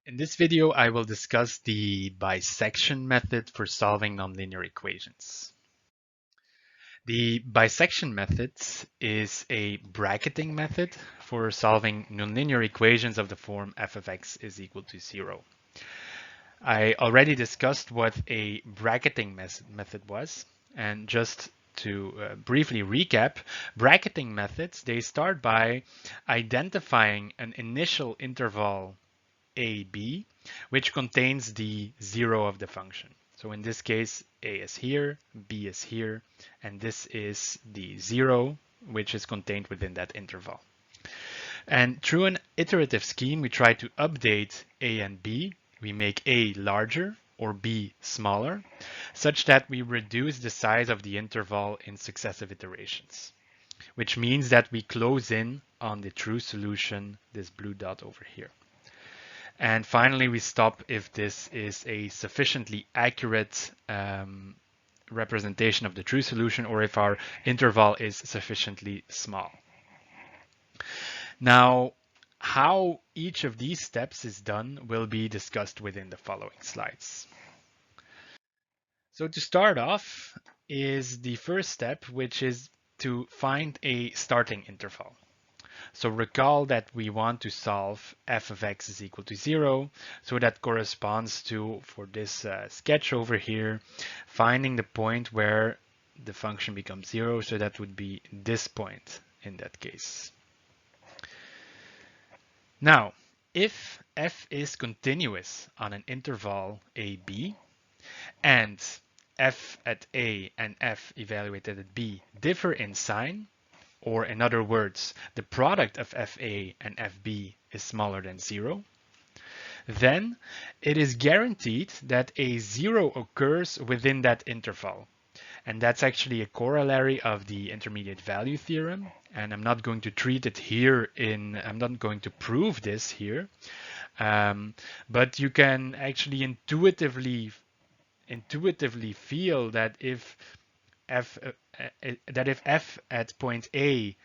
In this video, I will discuss the bisection method for solving nonlinear equations. The bisection method is a bracketing method for solving nonlinear equations of the form f of x is equal to 0. I already discussed what a bracketing method was, and just to briefly recap, bracketing methods, they start by identifying an initial interval AB, which contains the 0 of the function. So in this case, A is here, B is here, and this is the 0, which is contained within that interval. And through an iterative scheme, we try to update A and B. We make A larger or B smaller, such that we reduce the size of the interval in successive iterations, which means that we close in on the true solution, this blue dot over here. And finally, we stop if this is a sufficiently accurate representation of the true solution or if our interval is sufficiently small. Now, how each of these steps is done will be discussed within the following slides. So to start off is the first step, which is to find a starting interval. So recall that we want to solve f of x is equal to 0. So that corresponds to, for this sketch over here, finding the point where the function becomes 0. So that would be this point in that case. Now, if f is continuous on an interval ab, and f at a and f evaluated at b differ in sign, or in other words, the product of FA and FB is smaller than 0, then it is guaranteed that a 0 occurs within that interval. And that's actually a corollary of the intermediate value theorem. And I'm not going to treat it here I'm not going to prove this here. But you can actually intuitively feel that if f at point A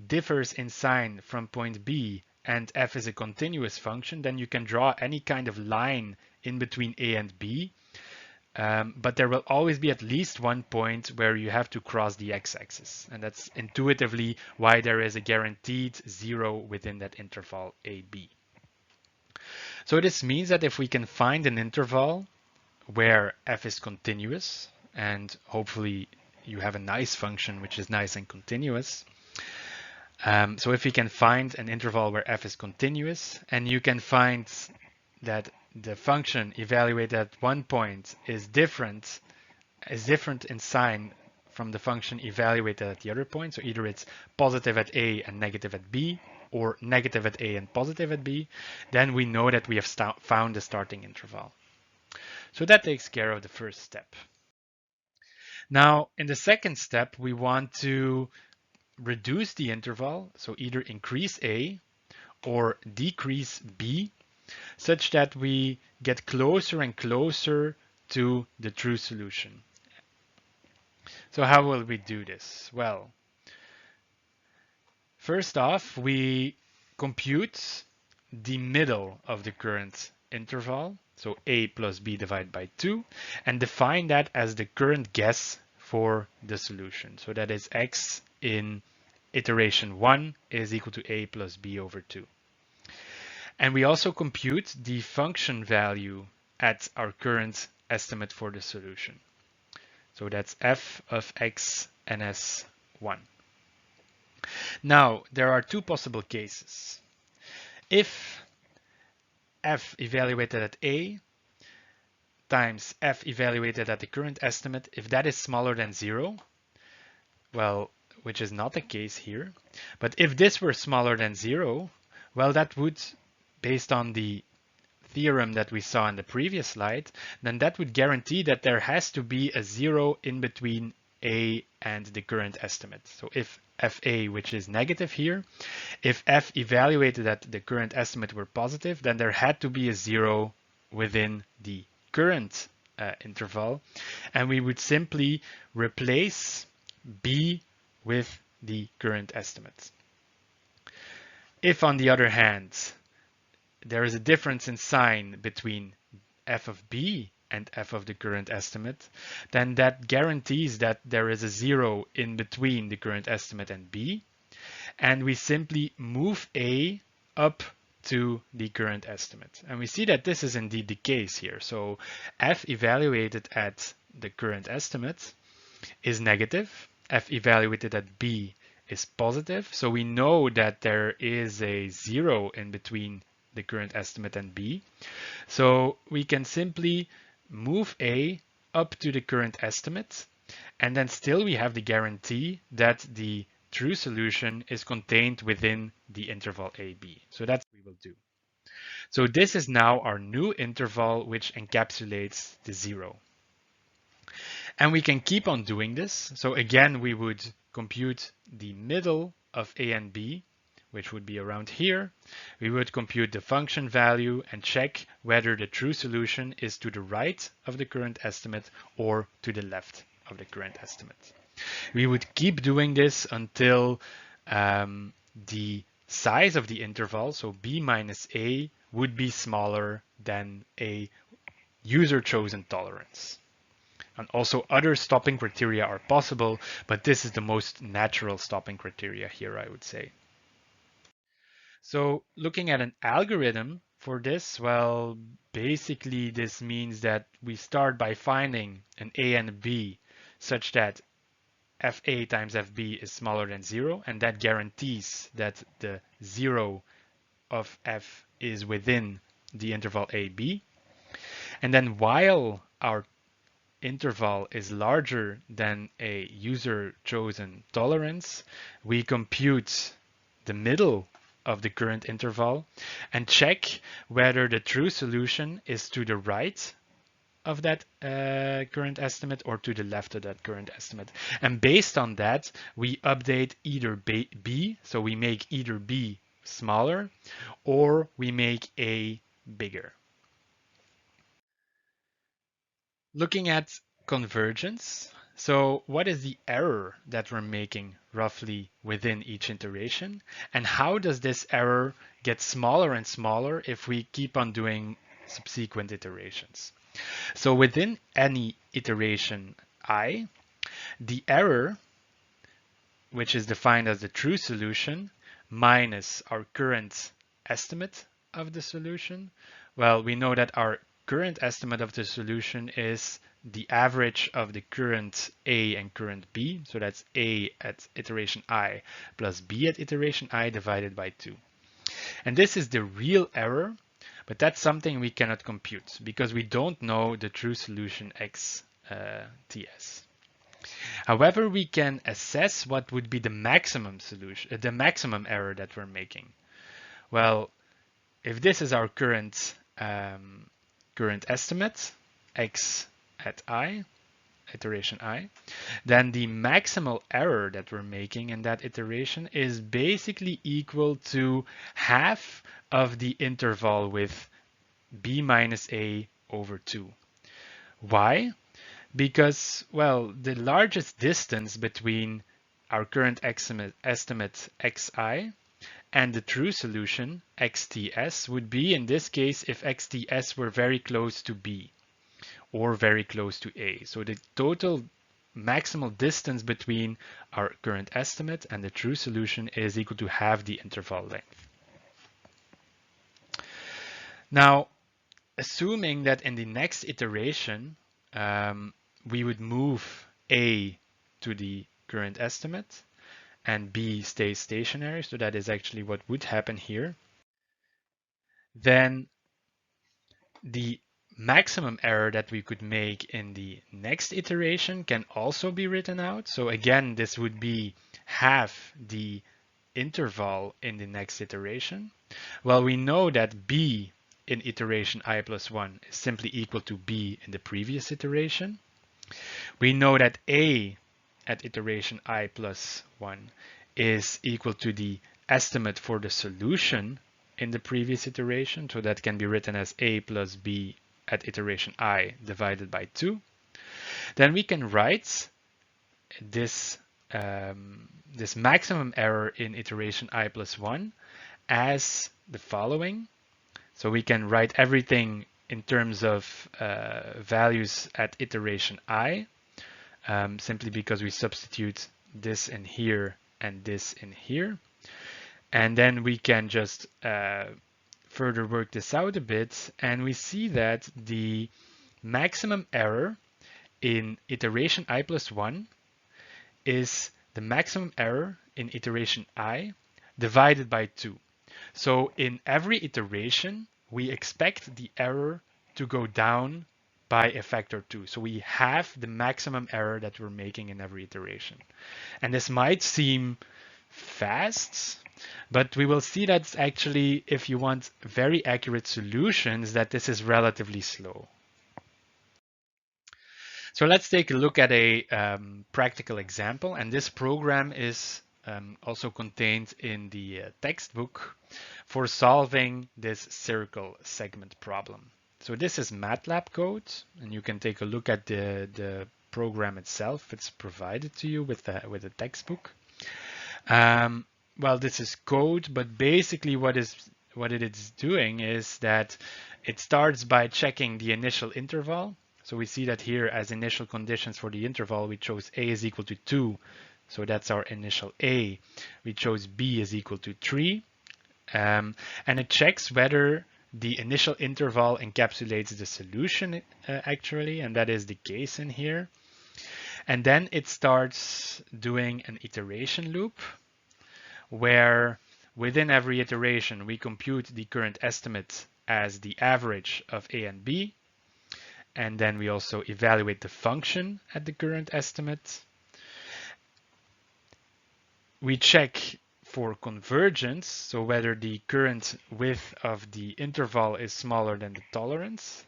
differs in sign from point B and f is a continuous function, then you can draw any kind of line in between A and B. But there will always be at least one point where you have to cross the x-axis. And that's intuitively why there is a guaranteed 0 within that interval AB. So this means that if we can find an interval where f is continuous, and hopefully you have a nice function which is nice and continuous. So if we can find an interval where f is continuous, and you can find that the function evaluated at one point is different in sign from the function evaluated at the other point. So either it's positive at A and negative at B, or negative at A and positive at B, then we know that we have found the starting interval. So that takes care of the first step. Now, in the second step, we want to reduce the interval, so either increase A or decrease B, such that we get closer and closer to the true solution. So how will we do this? Well, first off, we compute the middle of the current interval, so A plus B divided by 2, and define that as the current guess for the solution. So that is x in iteration 1 is equal to A plus B over 2. And we also compute the function value at our current estimate for the solution. So that's f of x ns1. Now, there are two possible cases. If f evaluated at A times f evaluated at the current estimate, if that is smaller than 0, well, which is not the case here, but if this were smaller than 0, well, that would, based on the theorem that we saw in the previous slide, then that would guarantee that there has to be a 0 in between A and the current estimate. So if FA, which is negative here, if f evaluated at the current estimate were positive, then there had to be a 0 within the current interval, and we would simply replace B with the current estimate. If, on the other hand, there is a difference in sign between f of b and f of the current estimate, then that guarantees that there is a zero in between the current estimate and b, and we simply move a up to the current estimate. And we see that this is indeed the case here. So f evaluated at the current estimate is negative, f evaluated at b is positive. So we know that there is a zero in between the current estimate and b. So we can simply move a up to the current estimate, and then still we have the guarantee that the true solution is contained within the interval AB. So that's what we will do. So this is now our new interval which encapsulates the zero. And we can keep on doing this. So again, we would compute the middle of A and B, which would be around here. We would compute the function value and check whether the true solution is to the right of the current estimate or to the left of the current estimate. We would keep doing this until the size of the interval, so B minus A, would be smaller than a user-chosen tolerance. And also other stopping criteria are possible, but this is the most natural stopping criteria here, I would say. So looking at an algorithm for this, well, basically this means that we start by finding an A and a B such that FA times FB is smaller than zero, and that guarantees that the zero of F is within the interval AB. And then while our interval is larger than a user-chosen tolerance, we compute the middle of the current interval and check whether the true solution is to the right of that current estimate or to the left of that current estimate. And based on that, we update either B, so we make either B smaller, or we make A bigger. Looking at convergence, so what is the error that we're making roughly within each iteration? And how does this error get smaller and smaller if we keep on doing subsequent iterations? So within any iteration I, the error, which is defined as the true solution, minus our current estimate of the solution, well, we know that our current estimate of the solution is the average of the current A and current B. So that's A at iteration I plus B at iteration I divided by 2. And this is the real error, but that's something we cannot compute because we don't know the true solution x ts. However, we can assess what would be the maximum solution, the maximum error that we're making. Well, if this is our current estimate, x at I, iteration I, then the maximal error that we're making in that iteration is basically equal to half of the interval with B minus A over 2. Why? Because, well, the largest distance between our current estimate xi and the true solution xts would be, in this case, if xts were very close to B or very close to A. So the total maximal distance between our current estimate and the true solution is equal to half the interval length. Now, assuming that in the next iteration, we would move A to the current estimate and B stays stationary, so that is actually what would happen here, then the maximum error that we could make in the next iteration can also be written out. So again, this would be half the interval in the next iteration. Well, we know that B in iteration I plus 1 is simply equal to B in the previous iteration. We know that A at iteration I plus 1 is equal to the estimate for the solution in the previous iteration. So that can be written as A plus B at iteration I divided by 2. Then we can write this, this maximum error in iteration I plus 1 as the following. So we can write everything in terms of values at iteration I, simply because we substitute this in here and this in here. And then we can just further work this out a bit, and we see that the maximum error in iteration I plus 1 is the maximum error in iteration I divided by 2. So in every iteration, we expect the error to go down by a factor 2. So we have the maximum error that we're making in every iteration. And this might seem fast, but we will see that actually, if you want very accurate solutions, that this is relatively slow. So let's take a look at a practical example, and this program is also contained in the textbook for solving this circle segment problem. So this is MATLAB code, and you can take a look at the program itself. It's provided to you with a textbook. Well, this is code, but basically what it is doing is that it starts by checking the initial interval. So we see that here as initial conditions for the interval, we chose a is equal to 2. So that's our initial a. We chose b is equal to 3. And it checks whether the initial interval encapsulates the solution actually, and that is the case in here. And then it starts doing an iteration loop where within every iteration we compute the current estimate as the average of a and b. And then we also evaluate the function at the current estimate. We check for convergence, so whether the current width of the interval is smaller than the tolerance.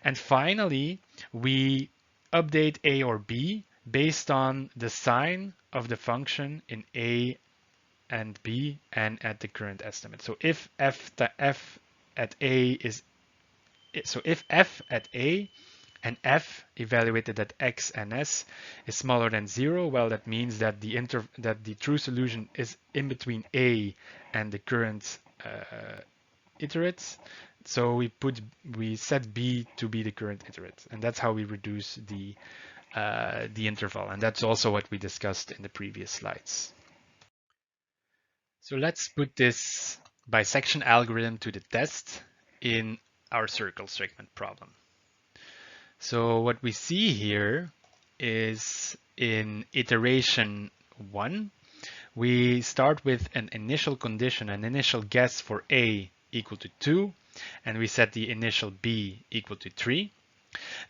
And finally, we update a or b based on the sign of the function in a and b and at the current estimate. So if f at a is if f at a and f evaluated at x and s is smaller than 0, well, that means that the true solution is in between a and the current iterate. So we set b to be the current iterate, and that's how we reduce the interval, and that's also what we discussed in the previous slides. So let's put this bisection algorithm to the test in our circle segment problem. So what we see here is in iteration 1, we start with an initial condition, an initial guess for a equal to 2, and we set the initial b equal to 3.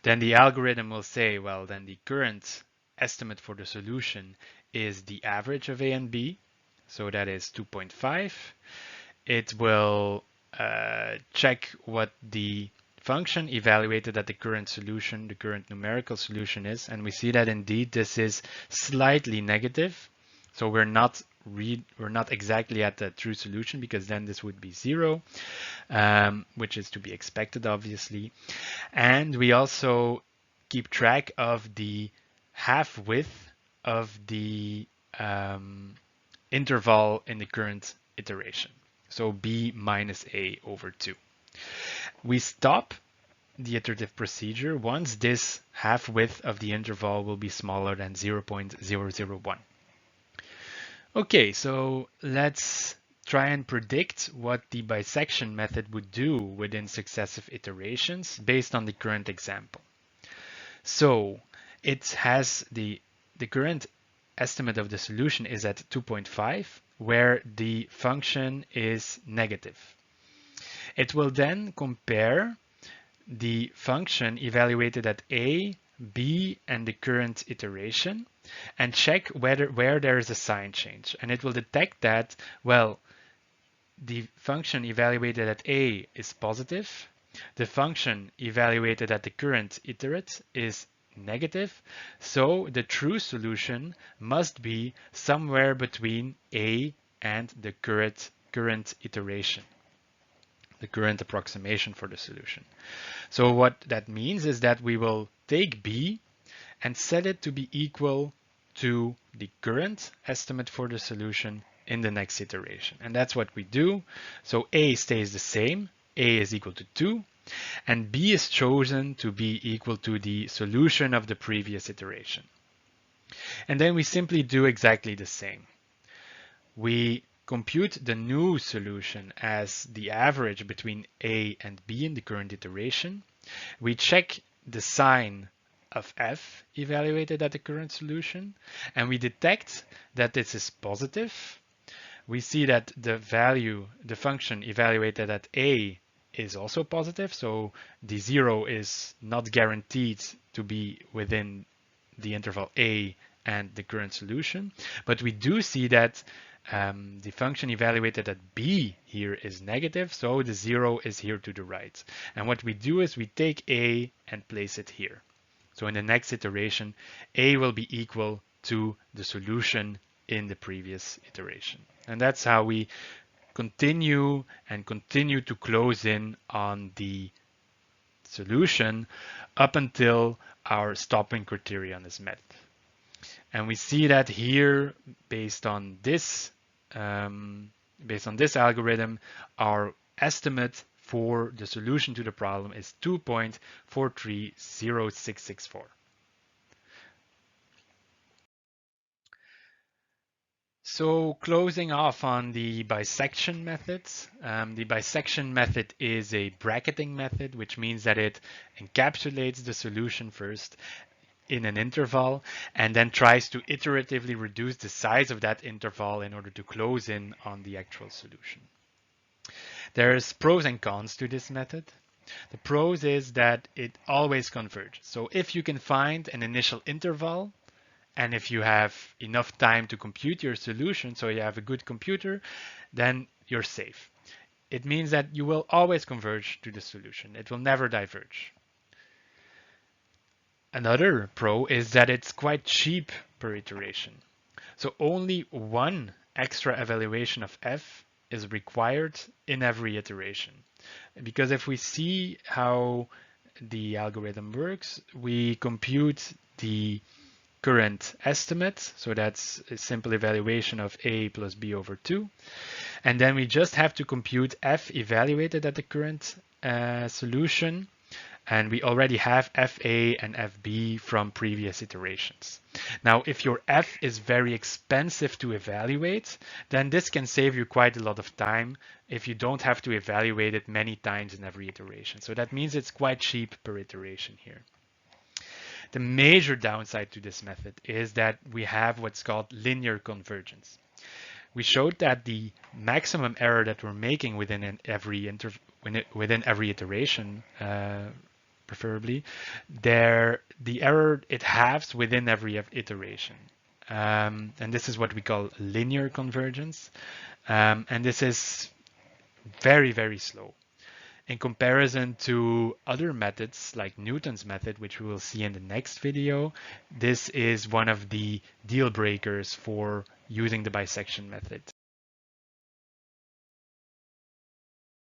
Then the algorithm will say, well, then the current estimate for the solution is the average of a and b, so that is 2.5. It will check what the function evaluated at the current solution, the current numerical solution is, and we see that indeed this is slightly negative. So we're not exactly at the true solution, because then this would be 0, which is to be expected, obviously. And we also keep track of the half width of the interval in the current iteration. So b minus a over 2. We stop the iterative procedure once this half width of the interval will be smaller than 0.001. Okay, so let's try and predict what the bisection method would do within successive iterations based on the current example. So it has the current estimate of the solution is at 2.5, where the function is negative. It will then compare the function evaluated at a, b, and the current iteration, and check where there is a sign change. And it will detect that, well, the function evaluated at a is positive, the function evaluated at the current iterate is negative, so the true solution must be somewhere between a and the current iteration, the current approximation for the solution. So what that means is that we will take b and set it to be equal to the current estimate for the solution in the next iteration. And that's what we do. So a stays the same, a is equal to 2, and b is chosen to be equal to the solution of the previous iteration. And then we simply do exactly the same. We compute the new solution as the average between a and b in the current iteration. We check the sign of f evaluated at the current solution, and we detect that this is positive. We see that the value, the function evaluated at a is also positive, so the 0 is not guaranteed to be within the interval a and the current solution, but we do see that the function evaluated at b here is negative, so the 0 is here to the right. And what we do is we take a and place it here. So in the next iteration, a will be equal to the solution in the previous iteration. And that's how we continue to close in on the solution up until our stopping criterion is met. And we see that here, based on this algorithm, our estimate for the solution to the problem is 2.430664. So closing off on the bisection methods, the bisection method is a bracketing method, which means that it encapsulates the solution first in an interval and then tries to iteratively reduce the size of that interval in order to close in on the actual solution. There's pros and cons to this method. The pros is that it always converges. So if you can find an initial interval, and if you have enough time to compute your solution, so you have a good computer, then you're safe. It means that you will always converge to the solution. It will never diverge. Another pro is that it's quite cheap per iteration. So only one extra evaluation of f is required in every iteration. Because if we see how the algorithm works, we compute the current estimate, so that's a simple evaluation of a plus b over 2, and then we just have to compute f evaluated at the current solution, and we already have fa and fb from previous iterations. Now, if your f is very expensive to evaluate, then this can save you quite a lot of time if you don't have to evaluate it many times in every iteration. So that means it's quite cheap per iteration here. The major downside to this method is that we have what's called linear convergence. We showed that the maximum error that we're making within every iteration, preferably, the error it halves within every iteration. And this is what we call linear convergence. And this is very, very slow. In comparison to other methods like Newton's method, which we will see in the next video, this is one of the deal breakers for using the bisection method.